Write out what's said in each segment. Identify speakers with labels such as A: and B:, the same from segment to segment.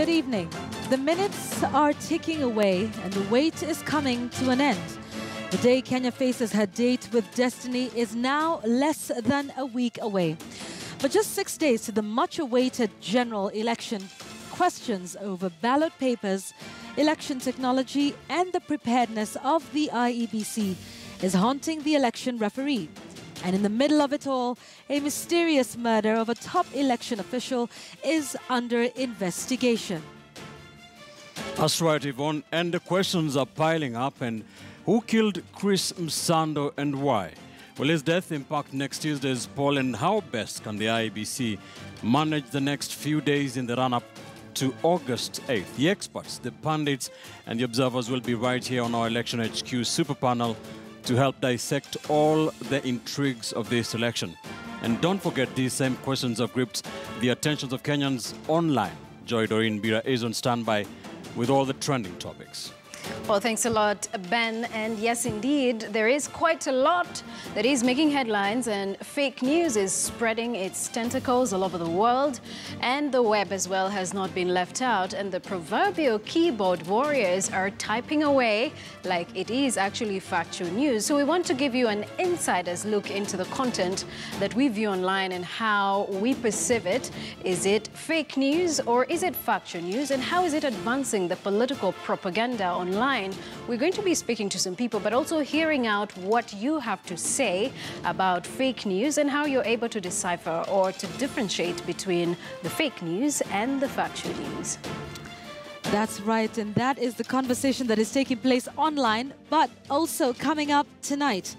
A: Good evening. The minutes are ticking away and the wait is coming to an end. The day Kenya faces her date with destiny is now less than a week away. But just 6 days to the much-awaited general election, questions over ballot papers, election technology and the preparedness of the IEBC is haunting the election referee. And in the middle of it all, a mysterious murder of a top election official is under investigation.
B: That's right, Yvonne. And the questions are piling up. And who killed Chris Msando and why? Will his death impact next Tuesday's poll? And how best can the IEBC manage the next few days in the run-up to August 8th? The experts, the pundits, and the observers will be right here on our Election HQ Super Panel to help dissect all the intrigues of this election. And don't forget, these same questions have gripped the attentions of Kenyans online. Joy Doreen Bira is on standby with all the trending topics.
C: Well, thanks a lot, Ben. And yes, indeed, there is quite a lot that is making headlines, and fake news is spreading its tentacles all over the world. And the web as well has not been left out. And the proverbial keyboard warriors are typing away like it is actually factual news. So we want to give you an insider's look into the content that we view online and how we perceive it. Is it fake news or is it factual news? And how is it advancing the political propaganda online? We're going to be speaking to some people, but also hearing out what you have to say about fake news and how you're able to decipher or to differentiate between the fake news and the factual news.
A: That's right, and that is the conversation that is taking place online, but also coming up tonight.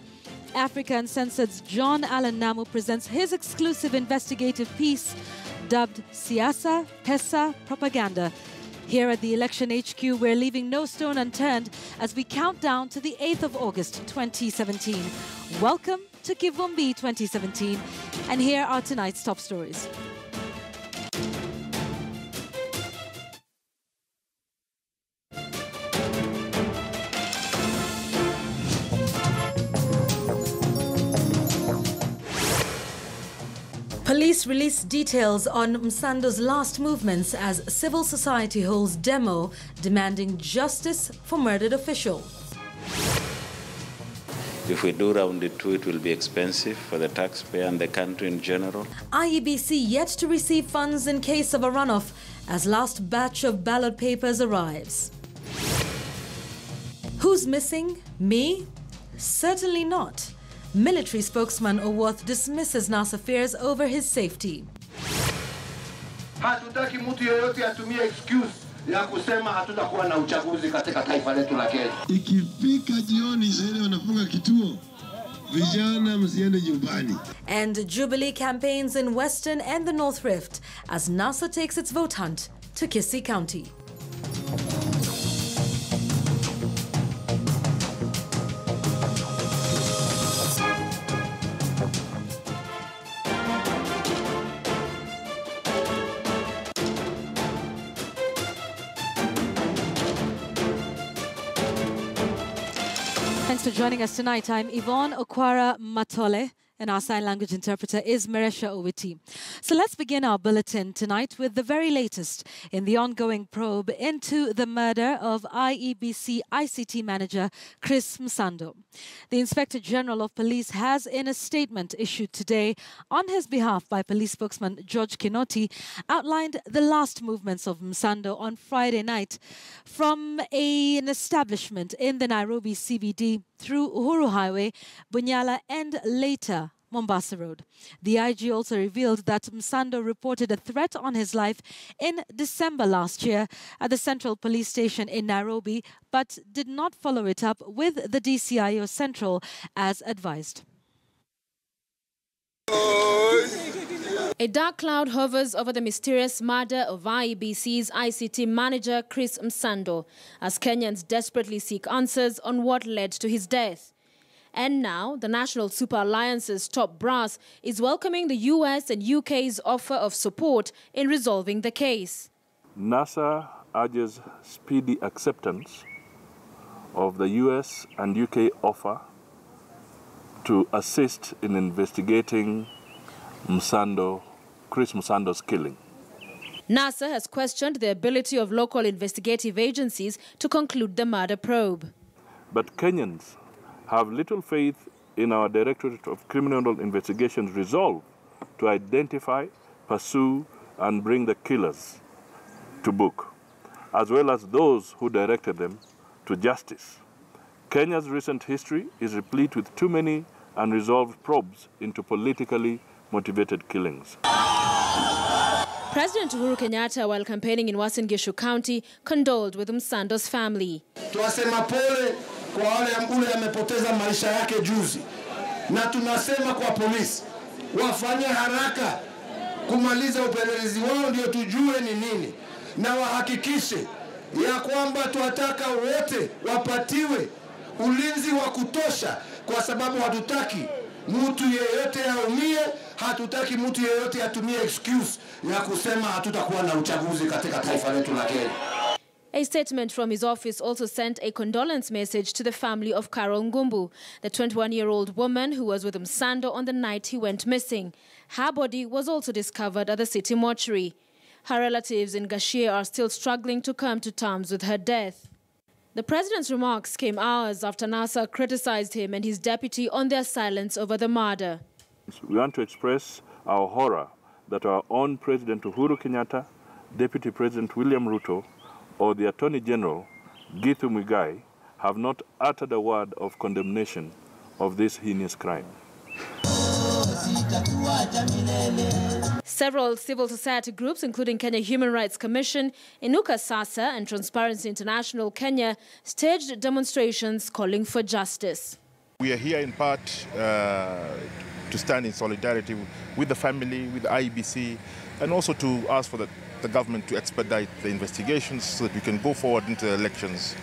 A: Africa Uncensored's John Allen Namu presents his exclusive investigative piece dubbed Siasa, Pesa, Propaganda. Here at the Election HQ, we're leaving no stone unturned as we count down to the 8th of August 2017. Welcome to Kivumbi 2017, and here are tonight's top stories. Police released details on Msando's last movements as civil society holds demo demanding justice for murdered official.
D: If we do round it two, it will be expensive for the taxpayer and the country in general.
A: IEBC yet to receive funds in case of a runoff as last batch of ballot papers arrives. Who's missing? Me? Certainly not. Military spokesman Owoth dismisses NASA fears over his safety.
E: Hatutaki mtu yeyote atumie excuse ya kusema hatutakuwa na uchaguzi katika taifa letu la Kenya.
F: Ikifika jioni sasa wanafunga kituo. Vijana msiende nyumbani.
A: And Jubilee campaigns in Western and the North Rift as NASA takes its vote hunt to Kisii County. Thanks for joining us tonight. I'm Yvonne Okwara Matole, and our sign language interpreter is Meresha Owiti. So let's begin our bulletin tonight with the very latest in the ongoing probe into the murder of IEBC ICT manager Chris Msando. The Inspector General of Police has, in a statement issued today on his behalf by police spokesman George Kinoti, outlined the last movements of Msando on Friday night from an establishment in the Nairobi CBD through Uhuru Highway, Bunyala, and later Mombasa Road. The IG also revealed that Msando reported a threat on his life in December last year at the Central Police Station in Nairobi, but did not follow it up with the DCIO Central as advised.
G: A dark cloud hovers over the mysterious murder of IEBC's ICT manager Chris Msando as Kenyans desperately seek answers on what led to his death. And now, the National Super Alliance's top brass is welcoming the US and UK's offer of support in resolving the case.
H: NASA urges speedy acceptance of the US and UK offer to assist in investigating Chris Msando's killing.
G: NASA has questioned the ability of local investigative agencies to conclude the murder probe.
H: But Kenyans have little faith in our Directorate of Criminal Investigation's resolve to identify, pursue, and bring the killers to book, as well as those who directed them to justice. Kenya's recent history is replete with too many unresolved probes into politically motivated killings.
G: President Uhuru Kenyatta, while campaigning in Uasin Gishu County, condoled with Msando's family.
E: Tuwasema pole kwa wale ule amepoteza maisha yake juzi. Na tunasema kwa polisi, wafanye haraka kumaliza upelelezi wao ndio tujue ni nini. Na wahakikishe ya kwamba tuwataka wote wapatiwe ulinzi wa kutosha, kwa sababu hatutaki mtu yeyote aumie, hatutaki mtu yeyote atumie excuse ya kusema hatutakuwa na uchaguzi katika taifa letu la Kenya.
G: A statement from his office also sent a condolence message to the family of Carol Ngumbu, the 21-year-old woman who was with Msando on the night he went missing. Her body was also discovered at the city mortuary. Her relatives in Gashie are still struggling to come to terms with her death. The president's remarks came hours after NASA criticized him and his deputy on their silence over the murder.
H: We want to express our horror that our own President Uhuru Kenyatta, Deputy President William Ruto, or the Attorney General, Githu Muigai, have not uttered a word of condemnation of this heinous crime.
G: Several civil society groups, including Kenya Human Rights Commission, Inuka Sasa and Transparency International Kenya, staged demonstrations calling for justice.
I: We are here in part to stand in solidarity with the family, with the IEBC, and also to ask for the government to expedite the investigations so that we can go forward into the elections.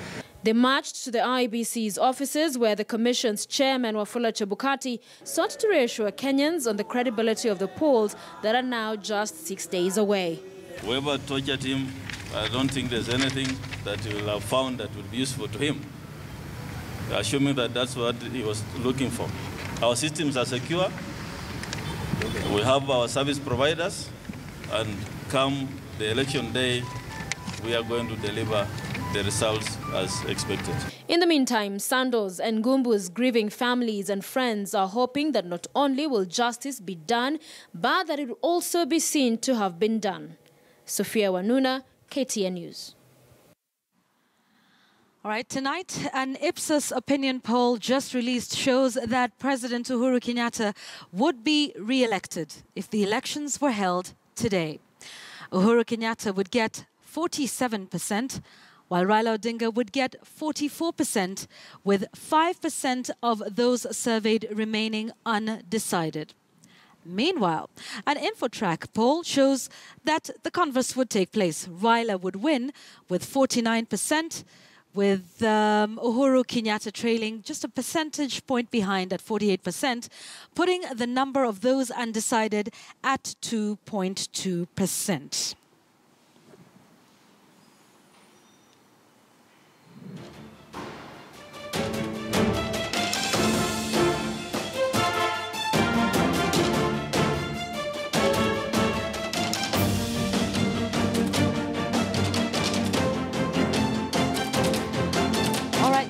G: They marched to the IEBC's offices where the Commission's chairman, Wafula Chebukati, sought to reassure Kenyans on the credibility of the polls that are now just 6 days away.
J: Whoever tortured him, I don't think there's anything that he will have found that will be useful to him, assuming that that's what he was looking for. Our systems are secure. We have our service providers, and come the election day, we are going to deliver the results as expected.
G: In the meantime, Sando's and Ngumbu's grieving families and friends are hoping that not only will justice be done, but that it will also be seen to have been done. Sophia Wanuna, KTN News.
A: All right, tonight, an Ipsos opinion poll just released shows that President Uhuru Kenyatta would be re-elected if the elections were held today. Uhuru Kenyatta would get 47%, while Raila Odinga would get 44%, with 5% of those surveyed remaining undecided. Meanwhile, an Infotrack poll shows that the converse would take place. Raila would win with 49%, with Uhuru Kenyatta trailing just a percentage point behind at 48%, putting the number of those undecided at 2.2%.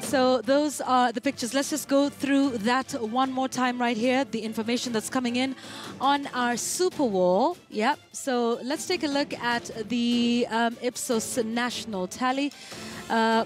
A: So those are the pictures. Let's just go through that one more time right here. The information that's coming in on our super wall. Yep. So let's take a look at the Ipsos national tally,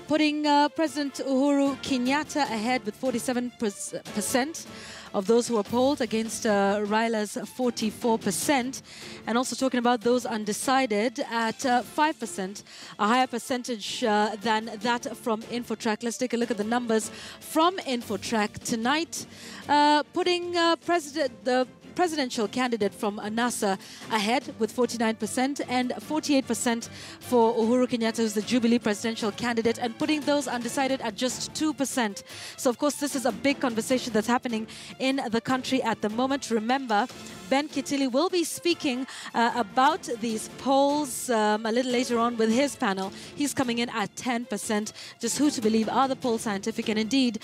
A: putting President Uhuru Kenyatta ahead with 47% of those who were polled against Raila's 44%. And also talking about those undecided at 5%, a higher percentage than that from Infotrack. Let's take a look at the numbers from Infotrack tonight, putting the presidential candidate from NASA ahead with 49% and 48% for Uhuru Kenyatta, who's the Jubilee presidential candidate, and putting those undecided at just 2%. So, of course, this is a big conversation that's happening in the country at the moment. Remember Ben Kitili will be speaking about these polls a little later on with his panel. He's coming in at 10%. Just who to believe? Are the polls scientific? And indeed,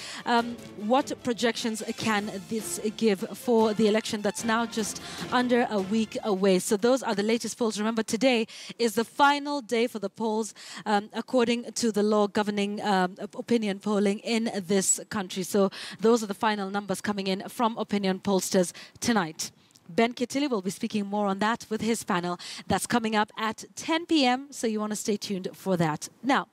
A: what projections can this give for the election that's now just under a week away? So those are the latest polls. Remember, today is the final day for the polls according to the law governing opinion polling in this country. So those are the final numbers coming in from opinion pollsters tonight. Ben Kitili will be speaking more on that with his panel. That's coming up at 10 p.m, so you want to stay tuned for that. Now,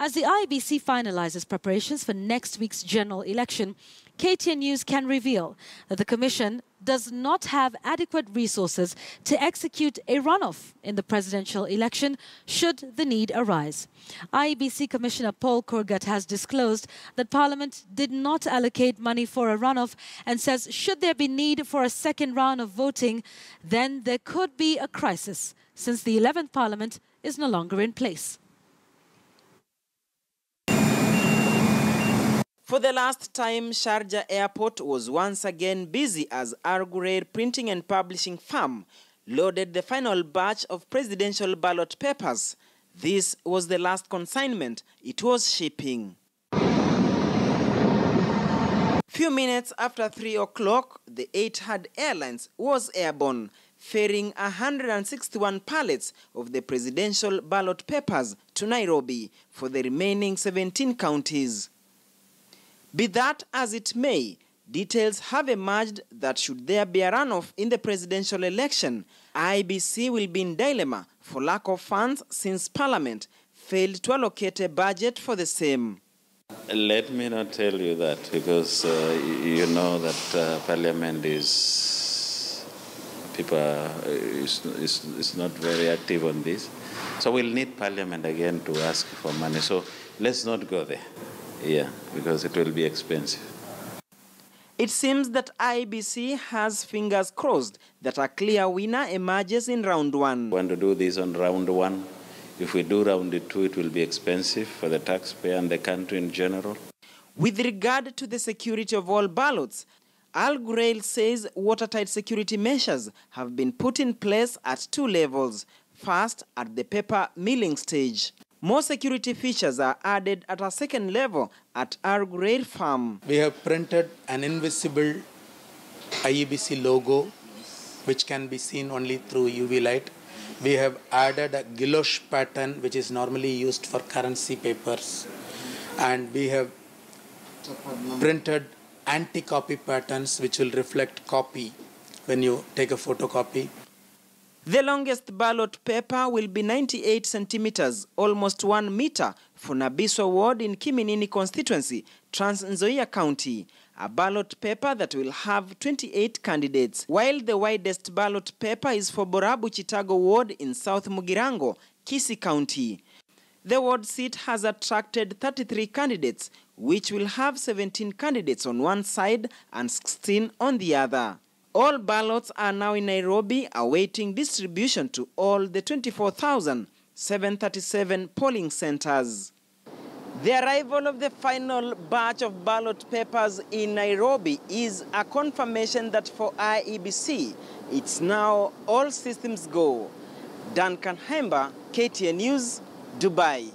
A: as the IEBC finalizes preparations for next week's general election, KTN News can reveal that the Commission does not have adequate resources to execute a runoff in the presidential election should the need arise. IEBC Commissioner Paul Kurgat has disclosed that Parliament did not allocate money for a runoff and says should there be need for a second round of voting, then there could be a crisis since the 11th Parliament is no longer in place.
K: For the last time, Sharjah Airport was once again busy as Al Ghurair printing and publishing firm loaded the final batch of presidential ballot papers. This was the last consignment it was shipping. Few minutes after 3 o'clock, the Etihad Airlines was airborne, ferrying 161 pallets of the presidential ballot papers to Nairobi for the remaining 17 counties. Be that as it may, details have emerged that should there be a runoff in the presidential election, IEBC will be in dilemma for lack of funds since Parliament failed to allocate a budget for the same.
D: Let me not tell you that because you know that Parliament is not very active on this. So we'll need Parliament again to ask for money. So let's not go there. Yeah, because it will be expensive.
K: It seems that IEBC has fingers crossed that a clear winner emerges in round one.
D: We want to do this on round one. If we do round two, it will be expensive for the taxpayer and the country in general.
K: With regard to the security of all ballots, Al Ghurair says watertight security measures have been put in place at 2 levels. First, at the paper milling stage. More security features are added at a second level at Al Ghurair farm.
L: We have printed an invisible IEBC logo, which can be seen only through UV light. We have added a gouache pattern, which is normally used for currency papers. And we have printed anti-copy patterns, which will reflect copy when you take a photocopy.
K: The longest ballot paper will be 98 centimeters, almost 1 meter, for Nabiswa Ward in Kiminini constituency, Trans Nzoia County. A ballot paper that will have 28 candidates, while the widest ballot paper is for Borabu Chitago Ward in South Mugirango, Kisii County. The ward seat has attracted 33 candidates, which will have 17 candidates on one side and 16 on the other. All ballots are now in Nairobi awaiting distribution to all the 24,737 polling centers. The arrival of the final batch of ballot papers in Nairobi is a confirmation that for IEBC, it's now all systems go. Duncan Hemba, KTN News, Dubai.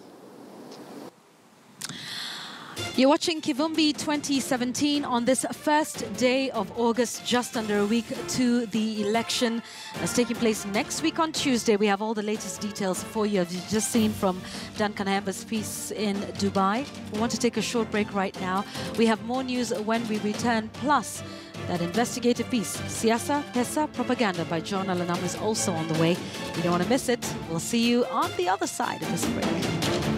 A: You're watching Kivumbi 2017 on this first day of August, just under a week to the election. It's taking place next week on Tuesday. We have all the latest details for you, as you've just seen from Duncan Hamber's piece in Dubai. We want to take a short break right now. We have more news when we return, plus that investigative piece, Siasa, Pesa, Propaganda by John Alanam is also on the way. You don't want to miss it. We'll see you on the other side of this break.